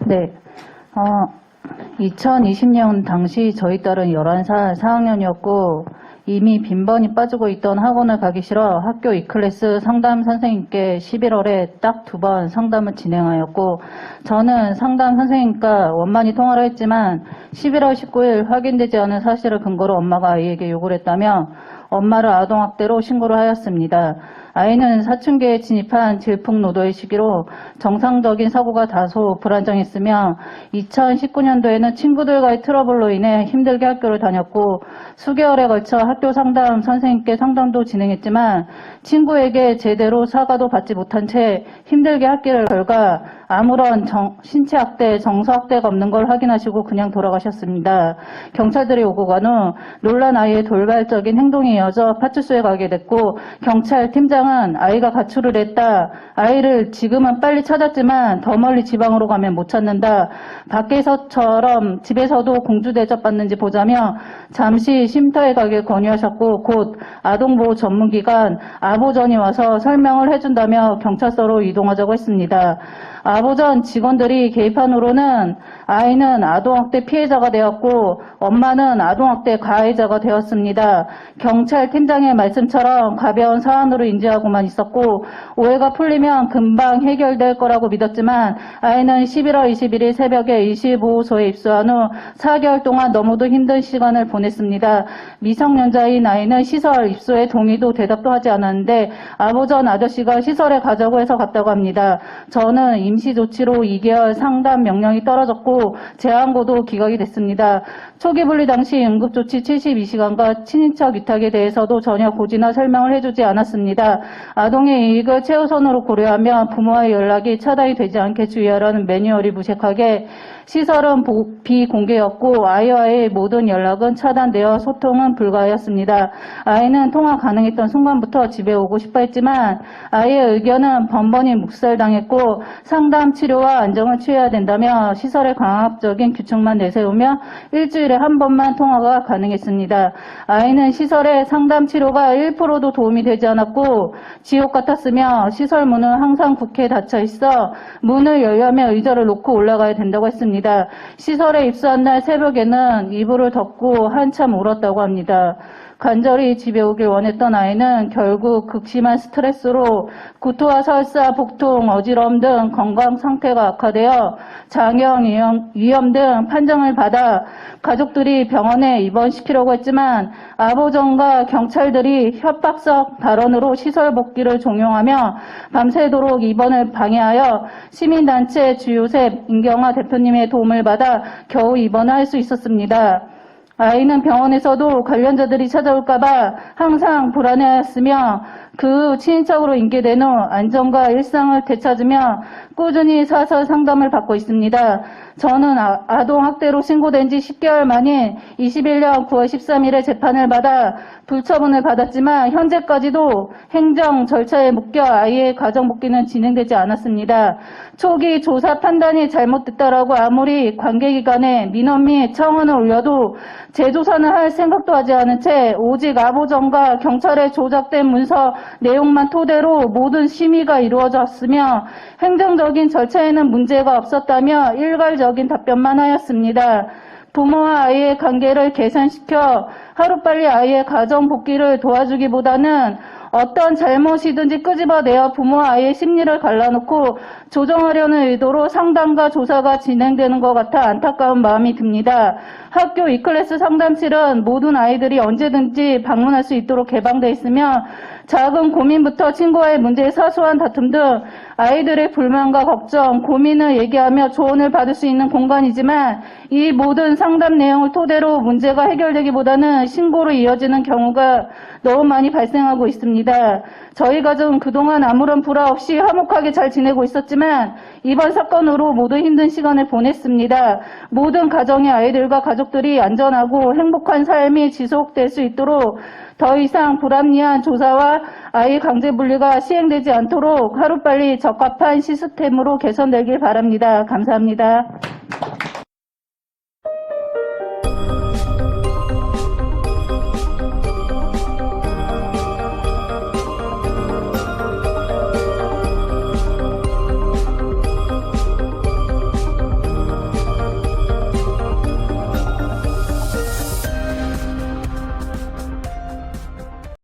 네. 2020년 당시 저희 딸은 11살 4학년이었고 이미 빈번히 빠지고 있던 학원을 가기 싫어 학교 E클래스 상담 선생님께 11월에 딱 2번 상담을 진행하였고 저는 상담 선생님과 원만히 통화를 했지만 11월 19일 확인되지 않은 사실을 근거로 엄마가 아이에게 욕을 했다며 엄마를 아동학대로 신고를 하였습니다. 아이는 사춘기에 진입한 질풍노도의 시기로 정상적인 사고가 다소 불안정했으며 2019년도에는 친구들과의 트러블로 인해 힘들게 학교를 다녔고 수개월에 걸쳐 학교 상담 선생님께 상담도 진행했지만 친구에게 제대로 사과도 받지 못한 채 힘들게 학기를 결과 아무런 신체학대, 정서학대가 없는 걸 확인하시고 그냥 돌아가셨습니다. 경찰들이 오고 간 후 놀란 아이의 돌발적인 행동이 이어져 파출소에 가게 됐고 경찰 팀장은 아이가 가출을 했다. 아이를 지금은 빨리 찾았지만 더 멀리 지방으로 가면 못 찾는다. 밖에서처럼 집에서도 공주 대접받는지 보자며 잠시 쉼터에 가길 권유하셨고 곧 아동보호 전문기관 아보전이 와서 설명을 해준다며 경찰서로 이동하자고 했습니다. 아보전 직원들이 개입한 후로는 아이는 아동학대 피해자가 되었고 엄마는 아동학대 가해자가 되었습니다. 경찰 팀장의 말씀처럼 가벼운 사안으로 인지하고만 있었고 오해가 풀리면 금방 해결될 거라고 믿었지만 아이는 11월 21일 새벽에 25호소에 입소한 후 4개월 동안 너무도 힘든 시간을 보냈습니다. 미성년자인 아이는 시설 입소에 동의도 대답도 하지 않았는데 아보전 아저씨가 시설에 가자고 해서 갔다고 합니다. 저는 임시조치로 2개월 상담 명령이 떨어졌고 재항고도 기각이 됐습니다. 초기 분리 당시 응급조치 72시간과 친인척 위탁에 대해서도 전혀 고지나 설명을 해주지 않았습니다. 아동의 이익을 최우선으로 고려하며 부모와의 연락이 차단이 되지 않게 주의하라는 매뉴얼이 무색하게 시설은 비공개였고 아이와의 모든 연락은 차단되어 소통은 불가하였습니다. 아이는 통화 가능했던 순간부터 집에 오고 싶어 했지만 아이의 의견은 번번이 묵살당했고 상담 치료와 안정을 취해야 된다며 시설의 강압적인 규칙만 내세우며 일주일에 한 번만 통화가 가능했습니다. 아이는 시설의 상담 치료가 1%도 도움이 되지 않았고 지옥 같았으며 시설 문은 항상 굳게 닫혀 있어 문을 열려면 의자를 놓고 올라가야 된다고 했습니다. 시설에 입소한 날 새벽에는 이불을 덮고 한참 울었다고 합니다. 간절히 집에 오길 원했던 아이는 결국 극심한 스트레스로 구토와 설사, 복통, 어지러움 등 건강 상태가 악화되어 장염 위험 등 판정을 받아 가족들이 병원에 입원시키려고 했지만 아보전과 경찰들이 협박성 발언으로 시설 복귀를 종용하며 밤새도록 입원을 방해하여 시민단체 주요셉 임경화 대표님의 도움을 받아 겨우 입원을 할 수 있었습니다. 아이는 병원에서도 관련자들이 찾아올까봐 항상 불안해하였으며 그 친인척으로 인계된 후 안전과 일상을 되찾으며 꾸준히 사설 상담을 받고 있습니다. 저는 아동학대로 신고된 지 10개월 만인 21년 9월 13일에 재판을 받아 불처분을 받았지만 현재까지도 행정 절차에 묶여 아이의 가정복귀는 진행되지 않았습니다. 초기 조사 판단이 잘못됐다라고 아무리 관계기관에 민원 및 청원을 올려도 재조사는 할 생각도 하지 않은 채 오직 아보전과 경찰의 조작된 문서 내용만 토대로 모든 심의가 이루어졌으며 행정적인 절차에는 문제가 없었다며 일괄적인 답변만 하였습니다. 부모와 아이의 관계를 개선시켜 하루빨리 아이의 가정 복귀를 도와주기보다는 어떤 잘못이든지 끄집어내어 부모와 아이의 심리를 갈라놓고 조정하려는 의도로 상담과 조사가 진행되는 것 같아 안타까운 마음이 듭니다. 학교 E클래스 상담실은 모든 아이들이 언제든지 방문할 수 있도록 개방되어 있으며 작은 고민부터 친구와의 문제의 사소한 다툼 등 아이들의 불만과 걱정, 고민을 얘기하며 조언을 받을 수 있는 공간이지만 이 모든 상담 내용을 토대로 문제가 해결되기보다는 신고로 이어지는 경우가 너무 많이 발생하고 있습니다. 저희 가족은 그동안 아무런 불화 없이 화목하게 잘 지내고 있었지만 이번 사건으로 모두 힘든 시간을 보냈습니다. 모든 가정의 아이들과 가족들이 안전하고 행복한 삶이 지속될 수 있도록 더 이상 불합리한 조사와 아이 강제 분리가 시행되지 않도록 하루빨리 적합한 시스템으로 개선되길 바랍니다. 감사합니다.